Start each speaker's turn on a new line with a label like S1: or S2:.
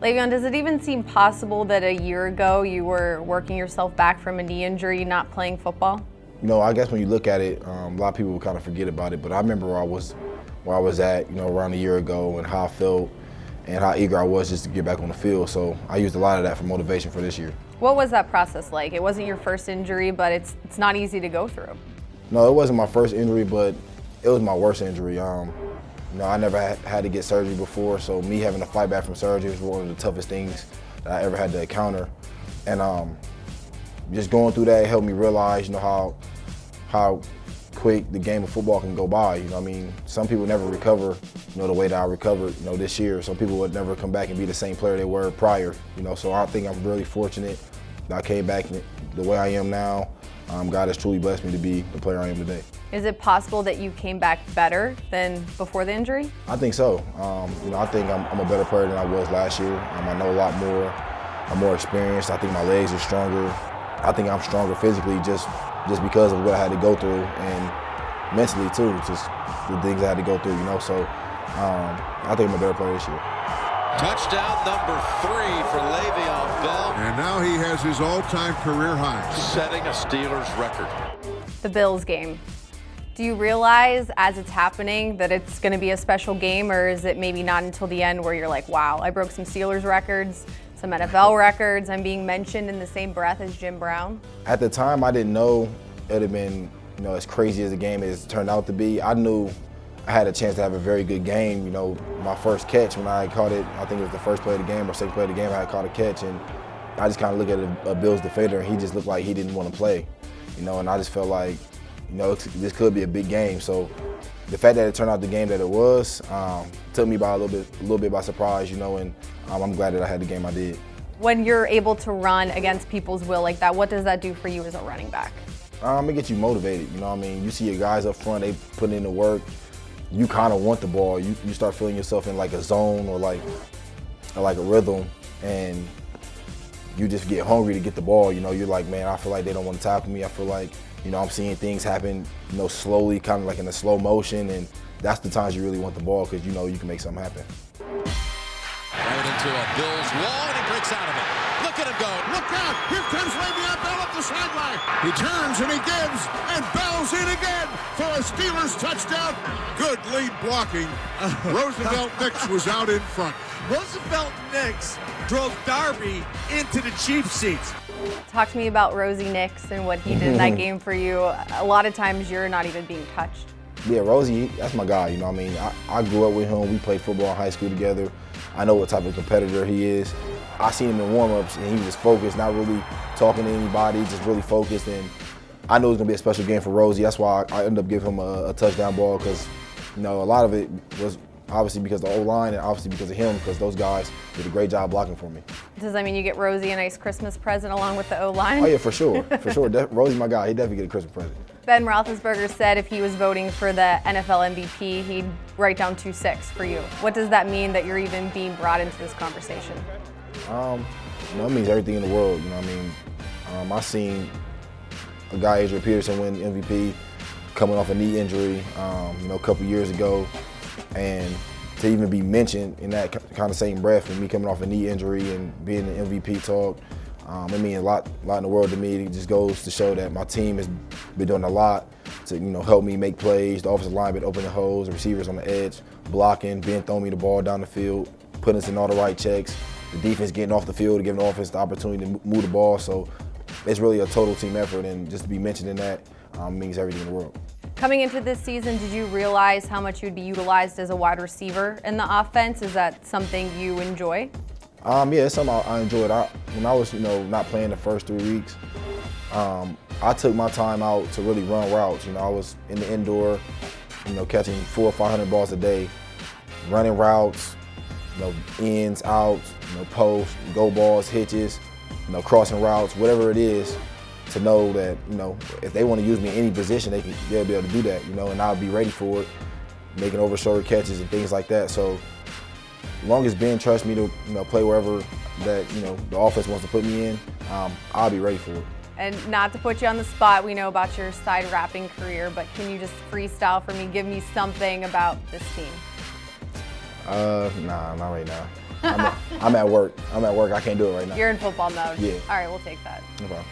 S1: Le'Veon, does it even seem possible that a year ago you were working yourself back from a knee injury, not playing football?
S2: I guess when you look at it, a lot of people will kind of forget about it, but I remember where I was at, around a year ago and how I felt and how eager I was just to get back on the field. So I used a lot of that for motivation for this year.
S1: What was that process like? It wasn't your first injury, but it's not easy to go through.
S2: No, it wasn't my first injury, but it was my worst injury. I never had to get surgery before, so me having to fight back from surgery was one of the toughest things that I ever had to encounter. And just going through that helped me realize, how quick the game of football can go by. Some people never recover, the way that I recovered, this year. Some people would never come back and be the same player they were prior. So I think I'm really fortunate that I came back the way I am now. God has truly blessed me to be the player I am today.
S1: Is it possible that you came back better than before the injury?
S2: I think so. I think I'm a better player than I was last year. I know a lot more. I'm more experienced. I think my legs are stronger. I think I'm stronger physically just because of what I had to go through, and mentally too, just the things I had to go through, So I think I'm a better player this year.
S3: Touchdown number 3 for Le'Veon Bell.
S4: And now he has his all-time career high.
S3: Setting a Steelers record.
S1: The Bills game. Do you realize as it's happening that it's going to be a special game, or is it maybe not until the end where you're like, wow, I broke some Steelers records, some NFL records, I'm being mentioned in the same breath as Jim Brown?
S2: At the time, I didn't know it would have been, as crazy as the game has turned out to be. I knew I had a chance to have a very good game. My first catch when I caught it, I think it was the first play of the game or second play of the game, I had caught a catch, and I just kind of looked at a Bills defender, and he just looked like he didn't want to play, and I just felt like, this could be a big game. So the fact that it turned out the game that it was took me by a little bit by surprise, and I'm glad that I had the game I did.
S1: When you're able to run against people's will like that, what does that do for you as a running back?
S2: It gets you motivated. You see your guys up front, they put in the work. You kind of want the ball. You start feeling yourself in like a zone or like a rhythm, and you just get hungry to get the ball. You're like, man, I feel like they don't want to tackle me. I feel like, I'm seeing things happen, slowly, kind of like in a slow motion, and that's the times you really want the ball because you can make something happen.
S3: Right into a Bills wall, and he breaks out of it. Look at him go.
S4: Look out! Here comes Le'Veon Bell up the sideline. He turns and he gives, and Bell's in again for a Steelers touchdown. Good lead blocking. Roosevelt Nix was out in front.
S5: Roosevelt Nix drove Darby into the Chiefs seats.
S1: Talk to me about Rosie Nix and what he did in that game for you. A lot of times you're not even being touched.
S2: Yeah, Rosie, that's my guy. I grew up with him. We played football in high school together. I know what type of competitor he is. I seen him in warm-ups, and he was focused, not really talking to anybody, just really focused. And I knew it was going to be a special game for Rosie. That's why I ended up giving him a touchdown ball because, a lot of it was obviously because of the O-line and obviously because of him, because those guys did a great job blocking for me.
S1: Does that mean you get Rosie a nice Christmas present along with the O-line?
S2: Oh, yeah, for sure. For sure. Rosie's my guy. He'd definitely get a Christmas present.
S1: Ben Roethlisberger said if he was voting for the NFL MVP, he'd write down 2-6 for you. What does that mean that you're even being brought into this conversation?
S2: It means everything in the world. I seen a guy, Adrian Peterson, win MVP coming off a knee injury, a couple years ago, and to even be mentioned in that kind of same breath, and me coming off a knee injury and being in MVP talk, it means a lot in the world to me. It just goes to show that my team has been doing a lot to help me make plays. The offensive line been opening holes, the receivers on the edge, blocking, being throwing me the ball down the field, putting us in all the right checks. The defense getting off the field, giving the offense the opportunity to move the ball. So it's really a total team effort, and just to be mentioned in that means everything in the world.
S1: Coming into this season, did you realize how much you'd be utilized as a wide receiver in the offense? Is that something you enjoy?
S2: Yeah, it's something I enjoyed. When I was, not playing the first 3 weeks, I took my time out to really run routes. I was in the indoor, catching 400 or 500 balls a day, running routes, ins, outs, posts, go balls, hitches, crossing routes, whatever it is, to know that, if they want to use me in any position, they'll be able to do that, and I'll be ready for it, making over shoulder catches and things like that. So as long as Ben trusts me to, play wherever that, the offense wants to put me in, I'll be ready for it.
S1: And not to put you on the spot, we know about your side rapping career, but can you just freestyle for me, give me something about this team?
S2: Nah, not right now. I'm at work. I can't do it right now.
S1: You're in football mode.
S2: Yeah.
S1: All right, we'll take that.
S2: No problem.